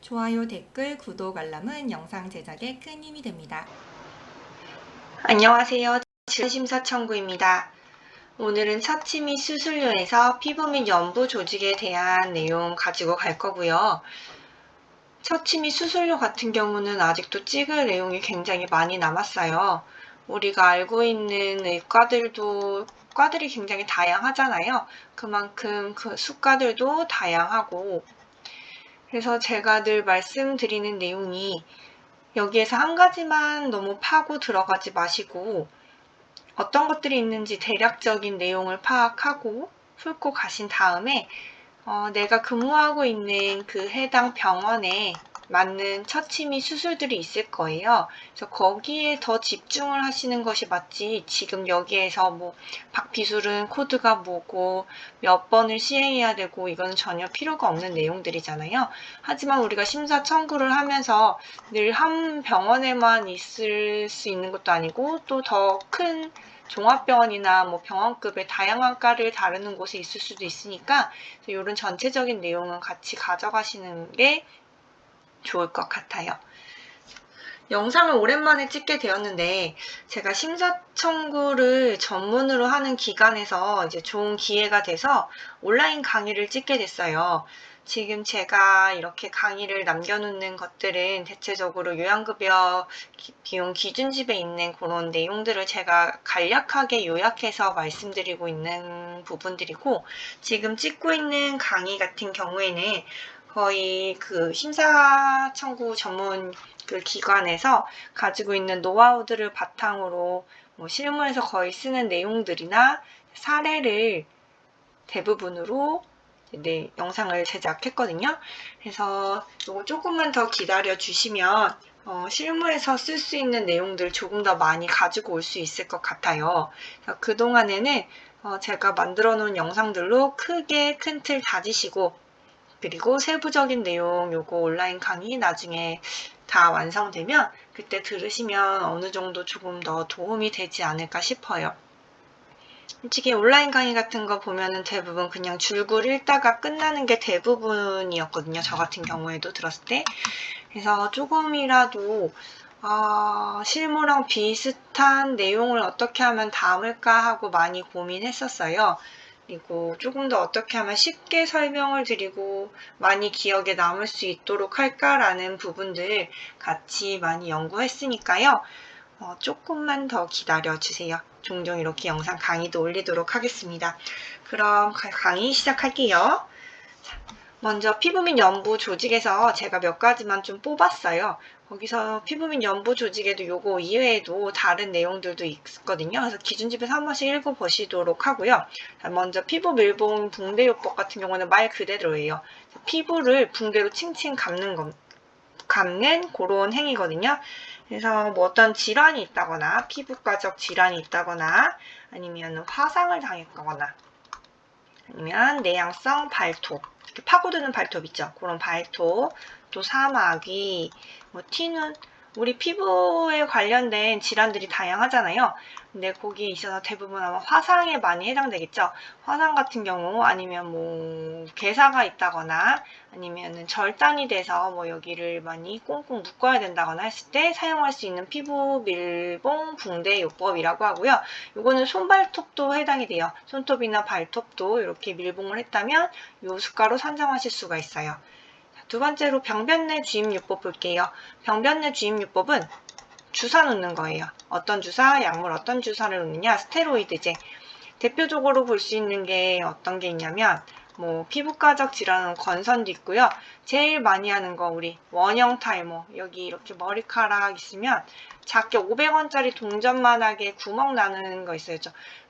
좋아요, 댓글, 구독, 알람은 영상 제작에 큰 힘이 됩니다. 안녕하세요. 질문심사청구입니다. 오늘은 처치 및 수술료에서 피부 및 연부 조직에 대한 내용 가지고 갈 거고요. 처치 및 수술료 같은 경우는 아직도 찍을 내용이 굉장히 많이 남았어요. 우리가 알고 있는 과들이 굉장히 다양하잖아요. 그만큼 그 수과들도 다양하고, 그래서 제가 늘 말씀드리는 내용이 여기에서 한 가지만 너무 파고 들어가지 마시고 어떤 것들이 있는지 대략적인 내용을 파악하고 훑고 가신 다음에 내가 근무하고 있는 그 해당 병원에 맞는 처치 및 수술들이 있을 거예요. 그래서 거기에 더 집중을 하시는 것이 맞지, 지금 여기에서 뭐 박피술은 코드가 뭐고 몇 번을 시행해야 되고 이건 전혀 필요가 없는 내용들이잖아요. 하지만 우리가 심사 청구를 하면서 늘 한 병원에만 있을 수 있는 것도 아니고 또 더 큰 종합병원이나 뭐 병원급의 다양한 과를 다루는 곳에 있을 수도 있으니까 이런 전체적인 내용은 같이 가져가시는 게 좋을 것 같아요. 영상을 오랜만에 찍게 되었는데 제가 심사 청구를 전문으로 하는 기관에서 이제 좋은 기회가 돼서 온라인 강의를 찍게 됐어요. 지금 제가 이렇게 강의를 남겨놓는 것들은 대체적으로 요양급여 비용 기준집에 있는 그런 내용들을 제가 간략하게 요약해서 말씀드리고 있는 부분들이고, 지금 찍고 있는 강의 같은 경우에는 거의 그 심사 청구 전문 그 기관에서 가지고 있는 노하우들을 바탕으로 뭐 실무에서 거의 쓰는 내용들이나 사례를 대부분으로 영상을 제작했거든요. 그래서 이거 조금만 더 기다려 주시면 실무에서 쓸 수 있는 내용들 조금 더 많이 가지고 올 수 있을 것 같아요. 그동안에는 제가 만들어 놓은 영상들로 크게 큰 틀 다지시고, 그리고 세부적인 내용 요거 온라인 강의 나중에 다 완성되면 그때 들으시면 어느 정도 조금 더 도움이 되지 않을까 싶어요. 솔직히 온라인 강의 같은 거 보면은 대부분 그냥 줄글 읽다가 끝나는 게 대부분이었거든요. 저 같은 경우에도 들었을 때. 그래서 조금이라도 실무랑 비슷한 내용을 어떻게 하면 담을까 하고 많이 고민했었어요. 그리고 조금 더 어떻게 하면 쉽게 설명을 드리고 많이 기억에 남을 수 있도록 할까라는 부분들 같이 많이 연구했으니까요. 조금만 더 기다려 주세요. 종종 이렇게 영상 강의도 올리도록 하겠습니다. 그럼 강의 시작할게요. 먼저 피부 및 연부 조직에서 제가 몇 가지만 좀 뽑았어요. 거기서 피부 및 연부 조직에도 요거 이외에도 다른 내용들도 있거든요. 그래서 기준집에서 한 번씩 읽어보시도록 하고요. 먼저 피부 밀봉 붕대요법 같은 경우는 말 그대로예요. 피부를 붕대로 칭칭 감는 그런 행위거든요. 그래서 뭐 어떤 질환이 있다거나 피부과적 질환이 있다거나 아니면 화상을 당했거나 아니면 내향성 발톱, 이렇게 파고드는 발톱 있죠. 그런 발톱, 또 사마귀, 뭐 티눈, 우리 피부에 관련된 질환들이 다양하잖아요. 근데 거기에 있어서 대부분 아마 화상에 많이 해당되겠죠. 화상 같은 경우 아니면 뭐 괴사가 있다거나 아니면은 절단이 돼서 뭐 여기를 많이 꽁꽁 묶어야 된다거나 했을 때 사용할 수 있는 피부 밀봉 붕대 요법이라고 하고요. 요거는 손발톱도 해당이 돼요. 손톱이나 발톱도 이렇게 밀봉을 했다면 요 수가로 산정하실 수가 있어요. 두 번째로 병변내 주입요법 볼게요. 병변내 주입요법은 주사 놓는 거예요. 어떤 주사, 약물 어떤 주사를 놓느냐, 스테로이드제. 대표적으로 볼 수 있는 게 어떤 게 있냐면 뭐 피부과적 질환은 건선도 있고요. 제일 많이 하는 거 우리 원형 탈모, 여기 이렇게 머리카락 있으면 작게 500원짜리 동전만하게 구멍 나는 거 있어요.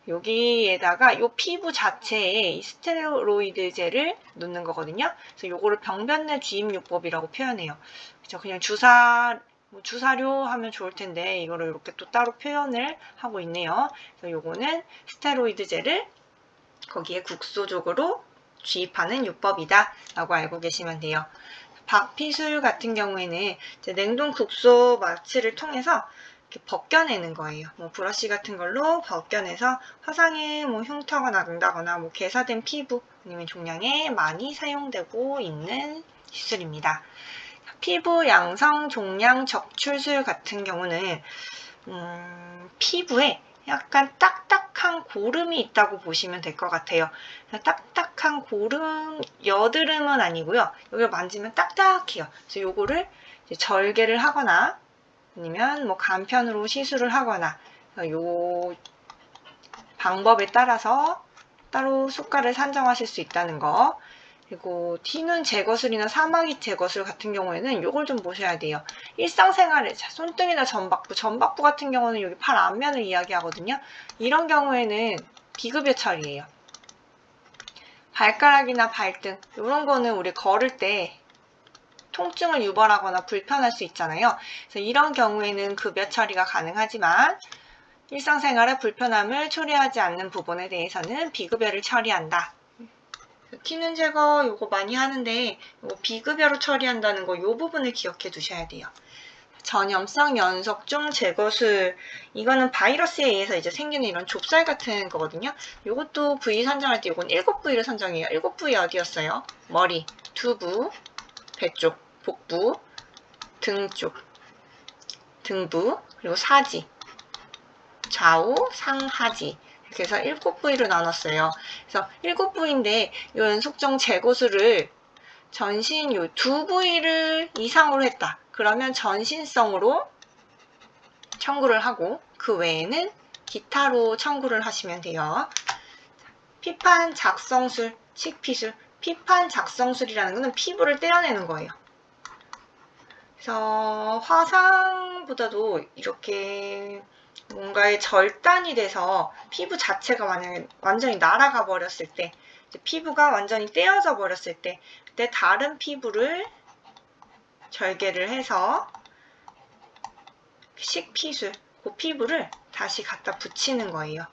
여기에다가 요 피부 자체에 이 스테로이드제를 놓는 거거든요. 그래서 요거를 병변내 주입요법이라고 표현해요. 그죠? 그냥 주사료 하면 좋을 텐데 이거를 이렇게 또 따로 표현을 하고 있네요. 그래서 요거는 스테로이드제를 거기에 국소적으로 주입하는 요법이다 라고 알고 계시면 돼요. 박피술 같은 경우에는 냉동 국소 마취를 통해서 이렇게 벗겨내는 거예요. 뭐 브러쉬 같은 걸로 벗겨내서 화상에 뭐 흉터가 난다거나 뭐 괴사된 피부 아니면 종양에 많이 사용되고 있는 시술입니다. 피부 양성 종양 적출술 같은 경우는 피부에 약간 딱딱한 고름이 있다고 보시면 될 것 같아요. 딱딱한 고름, 여드름은 아니고요. 여기를 만지면 딱딱해요. 그래서 요거를 절개를 하거나 아니면 뭐 간편으로 시술을 하거나 요 방법에 따라서 따로 숟가를 산정하실 수 있다는 거. 그리고 튀는 제거술이나 사마귀 제거술 같은 경우에는 요걸 좀 보셔야 돼요. 일상생활에 손등이나 전박부 같은 경우는 여기 팔 앞면을 이야기하거든요. 이런 경우에는 비급여 처리예요. 발가락이나 발등 이런 거는 우리 걸을 때 통증을 유발하거나 불편할 수 있잖아요. 그래서 이런 경우에는 급여 처리가 가능하지만 일상생활에 불편함을 초래하지 않는 부분에 대해서는 비급여를 처리한다. 튀는 제거 요거 많이 하는데 요거 비급여로 처리한다는 거 요 부분을 기억해 두셔야 돼요. 전염성 연속종 제거술 이거는 바이러스에 의해서 이제 생기는 이런 좁쌀 같은 거거든요. 요것도 부위 선정할 때 요건 7부위를 선정해요. 7부위 어디였어요? 머리, 두부, 배 쪽, 복부, 등 쪽, 등부, 그리고 사지, 좌우, 상하지. 이렇게 해서 7부위로 나눴어요. 그래서 7부위인데 이 연속종 제거술을 전신 요 2부위를 이상으로 했다. 그러면 전신성으로 청구를 하고 그 외에는 기타로 청구를 하시면 돼요. 피판 작성술, 식피술. 피판 작성술이라는 것은 피부를 떼어내는 거예요. 그래서 화상보다도 이렇게 뭔가의 절단이 돼서 피부 자체가 만약에 완전히 날아가 버렸을 때, 피부가 완전히 떼어져 버렸을 때, 그때 다른 피부를 절개를 해서 식피술, 그 피부를 다시 갖다 붙이는 거예요.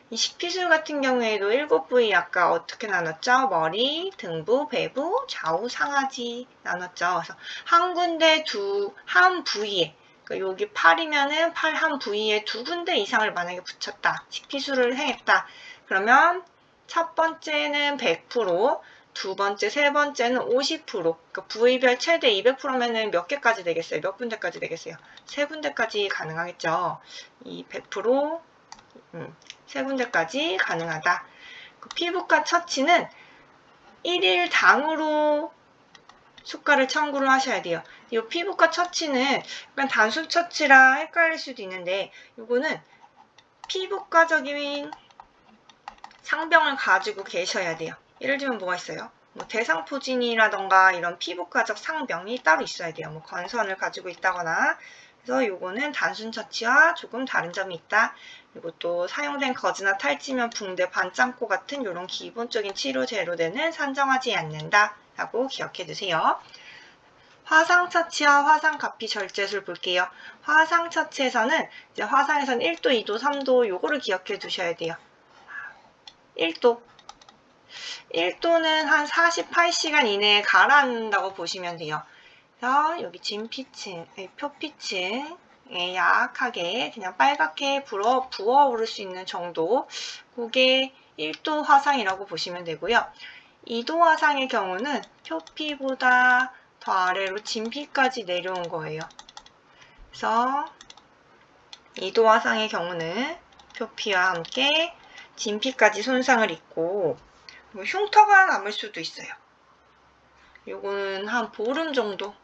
이 식피술 같은 경우에도 7부위 아까 어떻게 나눴죠? 머리, 등부, 배부, 좌우, 상하지 나눴죠. 그래서 한 군데 한 부위에, 그러니까 여기 팔이면은 팔 한 부위에 2군데 이상을 만약에 붙였다. 식피술을 했다. 그러면 첫 번째는 100%, 두 번째, 세 번째는 50%. 그러니까 부위별 최대 200%면은 몇 개까지 되겠어요? 몇 군데까지 되겠어요? 3군데까지 가능하겠죠. 이 100%, 세 군데까지 가능하다. 그 피부과 처치는 1일 당으로 수가를 청구를 하셔야 돼요. 이 피부과 처치는 약간 단순 처치라 헷갈릴 수도 있는데 이거는 피부과적인 상병을 가지고 계셔야 돼요. 예를 들면 뭐가 있어요? 뭐 대상포진이라던가 이런 피부과적 상병이 따로 있어야 돼요. 뭐 건선을 가지고 있다거나. 그래서 요거는 단순 처치와 조금 다른 점이 있다. 그리고 또 사용된 거즈나 탈지면 붕대, 반창고 같은 이런 기본적인 치료 재료들은 산정하지 않는다 라고 기억해 두세요. 화상 처치와 화상 가피 절제술 볼게요. 화상 처치에서는 이제 화상에서는 1도, 2도, 3도 요거를 기억해 두셔야 돼요. 1도는 한 48시간 이내에 가라앉는다고 보시면 돼요. 그래서 여기 진피층, 표피층에 약하게 그냥 빨갛게 부어오를 수 있는 정도, 그게 1도 화상이라고 보시면 되고요. 2도 화상의 경우는 표피보다 더 아래로 진피까지 내려온 거예요. 그래서 2도 화상의 경우는 표피와 함께 진피까지 손상을 입고 흉터가 남을 수도 있어요. 요거는 한 보름 정도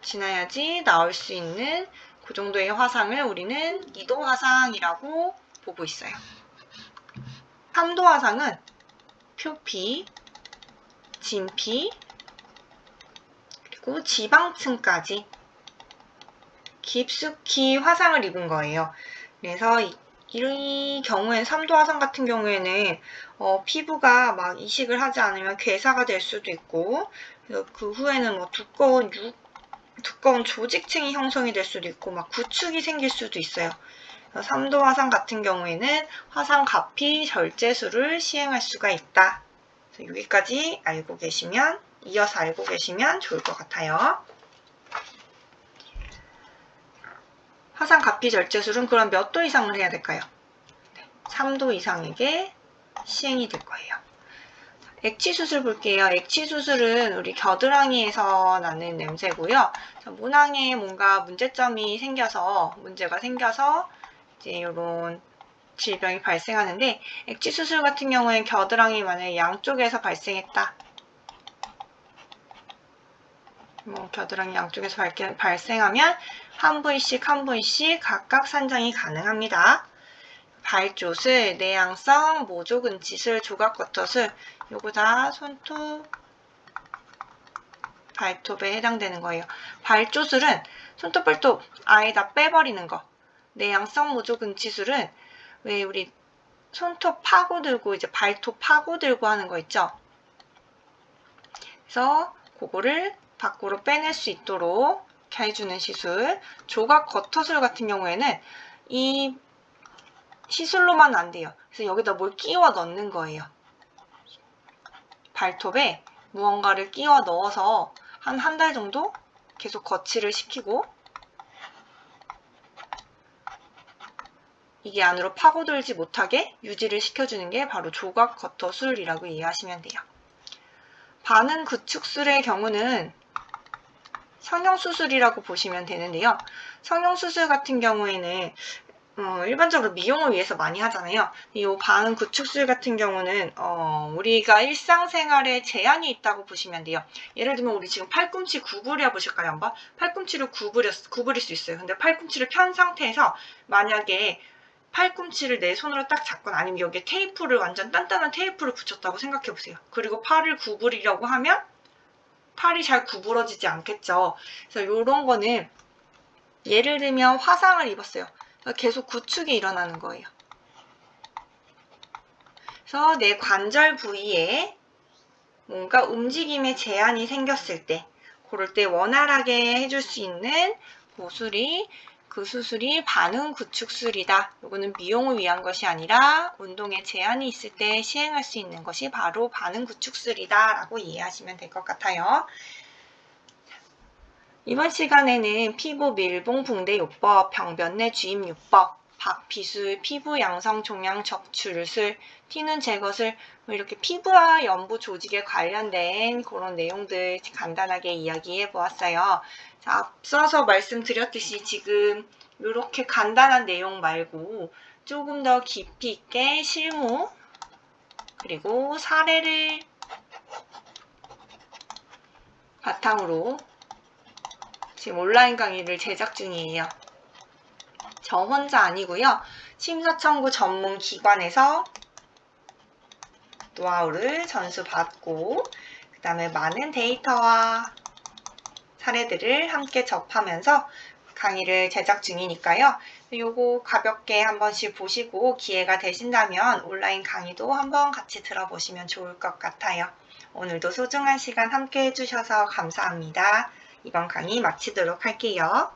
지나야지 나올 수 있는 그 정도의 화상을 우리는 2도 화상이라고 보고 있어요. 3도 화상은 표피, 진피, 그리고 지방층까지 깊숙이 화상을 입은 거예요. 그래서 이 경우엔 3도 화상 같은 경우에는 피부가 막 이식을 하지 않으면 괴사가 될 수도 있고, 그래서 그 후에는 뭐 두꺼운 조직층이 형성이 될 수도 있고, 막 구축이 생길 수도 있어요. 3도 화상 같은 경우에는 화상 가피 절제술을 시행할 수가 있다. 그래서 여기까지 이어서 알고 계시면 좋을 것 같아요. 화상 가피 절제술은 그럼 몇 도 이상을 해야 될까요? 3도 이상에게 시행이 될 거예요. 액취수술 볼게요. 액취수술은 우리 겨드랑이에서 나는 냄새고요. 문항에 뭔가 문제가 생겨서 이제 이런 질병이 발생하는데, 액취수술 같은 경우엔 겨드랑이 만약에 양쪽에서 발생했다. 겨드랑이 양쪽에서 발생하면 한 부위씩 각각 산정이 가능합니다. 발조술, 내향성, 모조근치술, 조각겉터술, 요거 다 손톱, 발톱에 해당되는 거예요. 발조술은 손톱, 발톱 아예 다 빼버리는 거. 내향성 모조근치술은 왜 우리 손톱 파고들고 이제 발톱 파고들고 하는 거 있죠? 그래서 그거를 밖으로 빼낼 수 있도록 이렇게 해주는 시술. 조각겉터술 같은 경우에는 이 시술로만 안 돼요. 그래서 여기다 뭘 끼워 넣는 거예요. 발톱에 무언가를 끼워 넣어서 한 달 정도 계속 거치를 시키고 이게 안으로 파고들지 못하게 유지를 시켜주는 게 바로 조각겉터술이라고 이해하시면 돼요. 반응 구축술의 경우는 성형수술이라고 보시면 되는데요. 성형수술 같은 경우에는 일반적으로 미용을 위해서 많이 하잖아요. 이 반응 구축술 같은 경우는 우리가 일상생활에 제한이 있다고 보시면 돼요. 예를 들면 우리 지금 팔꿈치 구부려 보실까요? 한번? 팔꿈치를 구부릴 수 있어요. 근데 팔꿈치를 편 상태에서 만약에 팔꿈치를 내 손으로 딱 잡거나 아니면 여기에 테이프를 완전 단단한 테이프를 붙였다고 생각해 보세요. 그리고 팔을 구부리려고 하면 팔이 잘 구부러지지 않겠죠. 그래서 이런 거는 예를 들면 화상을 입었어요. 계속 구축이 일어나는 거예요. 그래서 내 관절 부위에 뭔가 움직임에 제한이 생겼을 때 그럴 때 원활하게 해줄 수 있는 그 수술이 반응 구축술이다. 이거는 미용을 위한 것이 아니라 운동에 제한이 있을 때 시행할 수 있는 것이 바로 반응 구축술이다 라고 이해하시면 될 것 같아요. 이번 시간에는 피부 밀봉 붕대 요법, 병변내 주입 요법, 박피술, 피부 양성 종양 적출술, 티눈 제거술, 이렇게 피부와 연부 조직에 관련된 그런 내용들 간단하게 이야기해 보았어요. 자, 앞서서 말씀드렸듯이 지금 이렇게 간단한 내용 말고 조금 더 깊이 있게 실무 그리고 사례를 바탕으로 지금 온라인 강의를 제작 중이에요. 저 혼자 아니고요. 심사청구 전문 기관에서 노하우를 전수받고 그 다음에 많은 데이터와 사례들을 함께 접하면서 강의를 제작 중이니까요. 요거 가볍게 한 번씩 보시고 기회가 되신다면 온라인 강의도 한번 같이 들어보시면 좋을 것 같아요. 오늘도 소중한 시간 함께 해주셔서 감사합니다. 이번 강의 마치도록 할게요.